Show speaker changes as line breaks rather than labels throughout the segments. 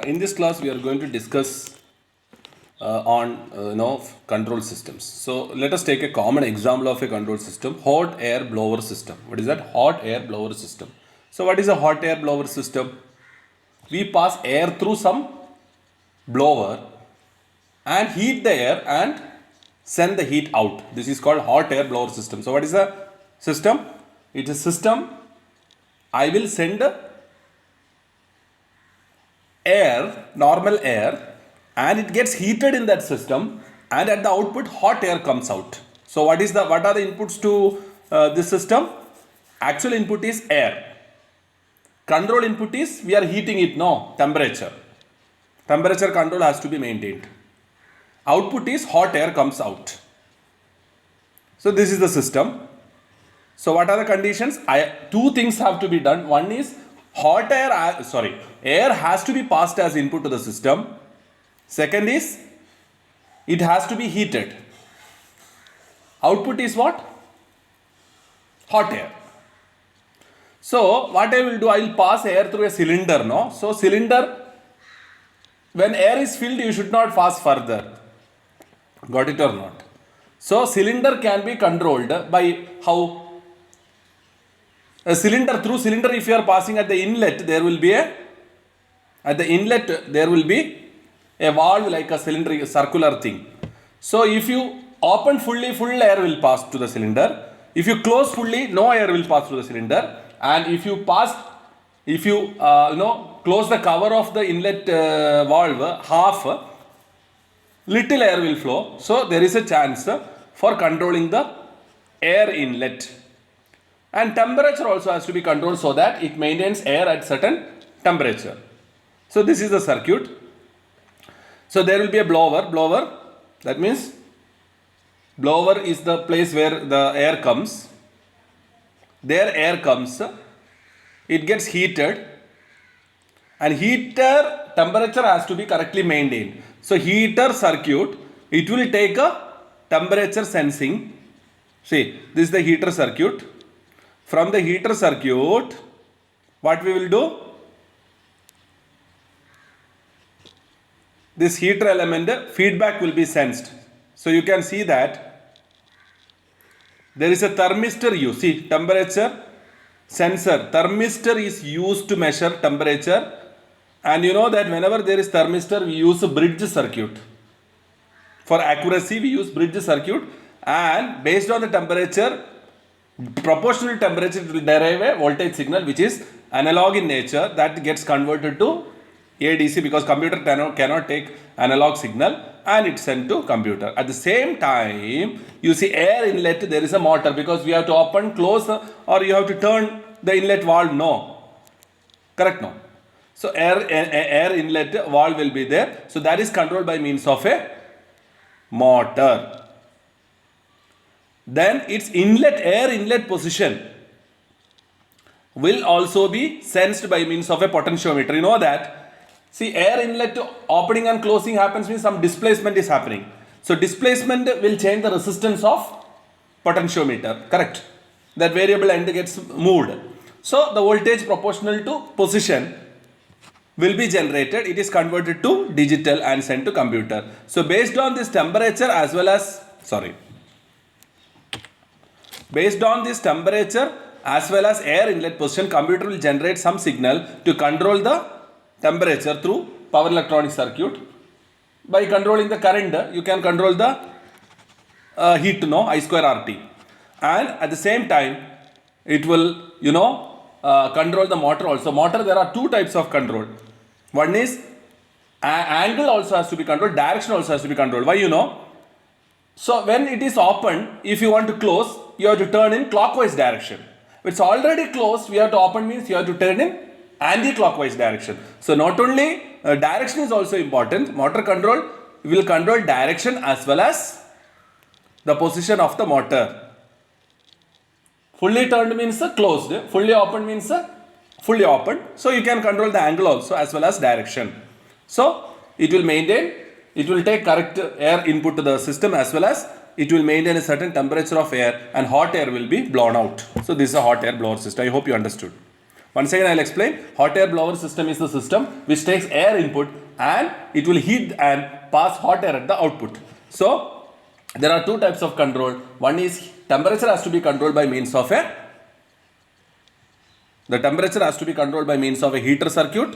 In this class, we are going to discuss on control systems. So let us take a common example of a control system: hot air blower system. What is that? Hot air blower system. So what is a hot air blower system? We pass air through some blower and heat the air and send the heat out. This is called hot air blower system. So what is the system? It's a system. I will send air, normal air, and it gets heated in that system, and at the output hot air comes out. So what are the inputs to this system? Actual input is air. Control input is we are heating it, no, temperature. Temperature control has to be maintained. Output is hot air comes out. So this is the system. So what are the conditions? Two things have to be done. One is air has to be passed as input to the system. Second is it has to be heated. Output is what? Hot air. So what I will do, I will pass air through a cylinder, no? So cylinder, when air is filled, you should not pass further. Got it or not? So cylinder can be controlled by how? Through cylinder, if you are passing at the inlet, there will be a valve like a cylinder, circular thing. So if you open fully, full air will pass to the cylinder. If you close fully, no air will pass through the cylinder. And if you close the cover of the inlet valve half, little air will flow. So there is a chance for controlling the air inlet. And temperature also has to be controlled so that it maintains air at certain temperature. So this is the circuit. So there will be a blower. That means blower is the place where the air comes. There air comes. It gets heated. And heater temperature has to be correctly maintained. So heater circuit, it will take a temperature sensing. See, this is the heater circuit. From the heater circuit, what we will do? This heater element feedback will be sensed. So you can see that there is a thermistor used. See, temperature sensor. Thermistor is used to measure temperature. And you know that whenever there is thermistor, we use a bridge circuit. For accuracy, we use bridge circuit. And based on the temperature, proportional temperature, it will derive a voltage signal which is analog in nature, that gets converted to ADC because computer cannot take analog signal, and it's sent to computer. At the same time, you see air inlet, there is a motor because we have to open, close, or you have to turn the inlet valve. No. Correct? No. So air inlet valve will be there. So that is controlled by means of a motor. Then its air inlet position will also be sensed by means of a potentiometer. You know that. See, air inlet opening and closing happens means some displacement is happening. So displacement will change the resistance of potentiometer. Correct? That variable end gets moved. So the voltage proportional to position will be generated. It is converted to digital and sent to computer. So based on this temperature as well as air inlet position, computer will generate some signal to control the temperature through power electronic circuit. By controlling the current, you can control the heat, I square RT. And at the same time, it will, control the motor also. Motor, there are two types of control. One is angle also has to be controlled, direction also has to be controlled. Why, So when it is open, if you want to close, you have to turn in clockwise direction. If it's already closed, we have to open means you have to turn in anti-clockwise direction. So not only direction is also important. Motor control will control direction as well as the position of the motor. Fully turned means closed. Fully opened means fully opened. So you can control the angle also as well as direction. So it will take correct air input to the system as well as it will maintain a certain temperature of air, and hot air will be blown out. So this is a hot air blower system. I hope you understood. Once again, I'll explain. Hot air blower system is the system which takes air input and it will heat and pass hot air at the output. So, there are two types of control. One is temperature has to be controlled by means of a heater circuit,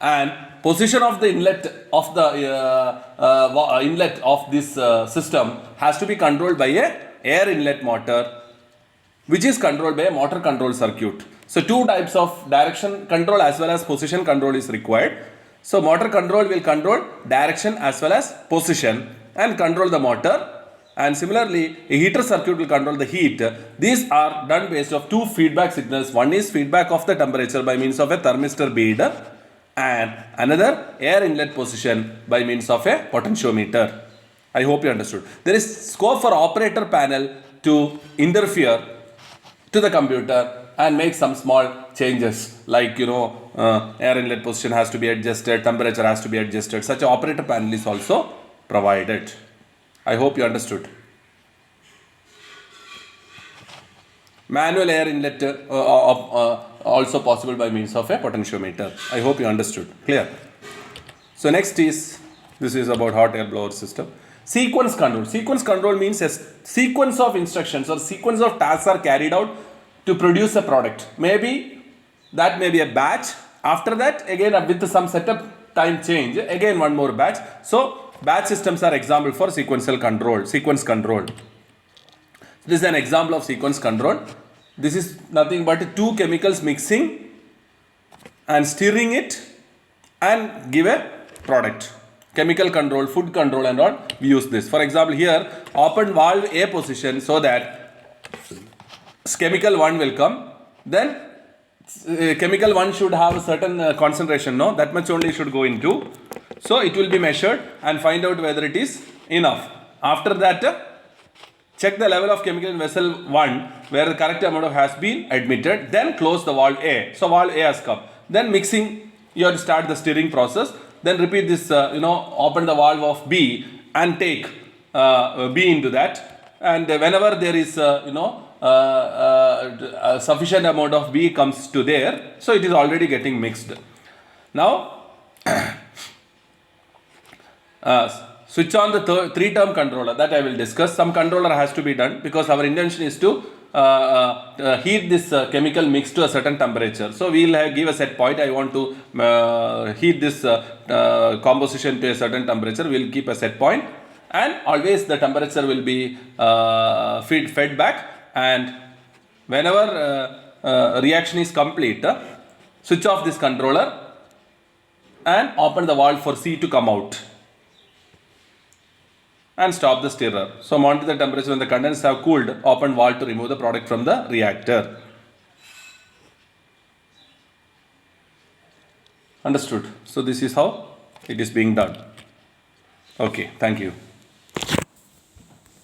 and position of the inlet of the inlet of this system has to be controlled by a air inlet motor, which is controlled by a motor control circuit. So two types of direction control as well as position control is required. So motor control will control direction as well as position and control the motor, and similarly a heater circuit will control the heat. These are done based of two feedback signals. One is feedback of the temperature by means of a thermistor bead, and another air inlet position by means of a potentiometer. I hope you understood. There is scope for operator panel to interfere to the computer and make some small changes, like air inlet position has to be adjusted, temperature has to be adjusted. Such an operator panel is also provided. I hope you understood. Manual air inlet also possible by means of a potentiometer. I hope you understood. Clear? So next is, this is about hot air blower system. Sequence control. Sequence control means a sequence of instructions or sequence of tasks are carried out to produce a product. Maybe that may be a batch. After that, again with some setup time change, again one more batch. So batch systems are example for sequence control. This is an example of sequence control. This is nothing but two chemicals mixing and stirring it and give a product. Chemical control, food control and all, we use this. For example, here open valve A position so that chemical 1 will come. Then chemical 1 should have a certain concentration, no? That much only should go into. So it will be measured and find out whether it is enough. After that, check the level of chemical in vessel 1 where the correct amount has been admitted. Then close the valve A. So valve A has come. Then mixing, you have to start the stirring process. Then repeat this, open the valve of B and take B into that. And whenever there is, a sufficient amount of B comes to there, so it is already getting mixed. Now, switch on the three-term controller, that I will discuss. Some controller has to be done because our intention is to heat this chemical mix to a certain temperature. So we will give a set point. I want to heat this composition to a certain temperature. We will keep a set point, and always the temperature will be fed back. And whenever reaction is complete, switch off this controller and open the valve for C to come out and stop the stirrer. So monitor the temperature when the contents have cooled. Open valve to remove the product from the reactor. Understood? So this is how it is being done. Okay, thank you.